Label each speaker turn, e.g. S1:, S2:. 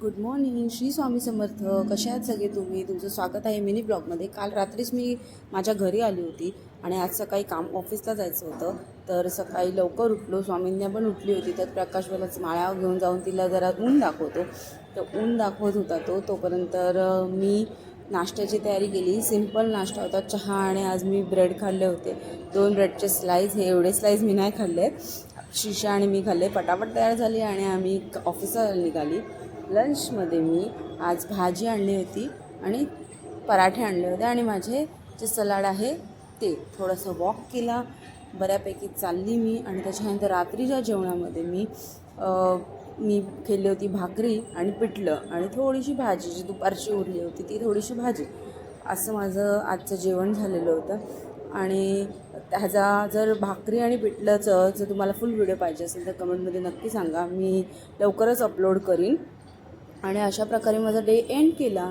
S1: Good morning, Shri Swami Samarth. कशा आहात सगळे तुम्ही? तुमचं स्वागत आहे मिनी ब्लॉगमध्ये. काल रात्रीच मी माझ्या घरी आली होती आणि आज सकाळी ऑफिसला जायचं होतं. तर सकाळी लवकर उठलो, स्वामींना पण उठली होती. तर प्रकाशवालाच माळा घेऊन जाऊन तिला जरा ऊन दाखवतो. तर ऊन दाखवत होता तोपर्यंत मी नाश्त्याची तयारी केली. सिंपल नाश्ता होता, चहा आणि आज मी ब्रेड खाल्ले होते. 2 ब्रेडचे स्लाईस, हे एवढे स्लाईस मी नाही खाल्ले. शिशा आणि मी खाल्ले. पटापट तयार झाली आणि आम्ही ऑफिसला निघाली. लंचमध्ये मी आज भाजी आणली होती आणि पराठे आणले होते आणि माझे जे सलाड आहे ते. थोडंसं वॉक केला, बऱ्यापैकी चालली मी. आणि त्याच्यानंतर रात्रीच्या जेवणामध्ये मी केली होती भाकरी आणि पिठलं आणि थोडीशी भाजी, जी दुपारची उरली होती ती थोडीशी भाजी. असं माझं आजचं जेवण झालेलं होतं. आणि ह्याचा जर भाकरी आणि पिठल्याचं जर तुम्हाला फुल व्हिडिओ पाहिजे असेल तर कमेंटमध्ये नक्की सांगा, मी लवकरच अपलोड करीन. आणि अशा प्रकारे माझा डे एंड केला.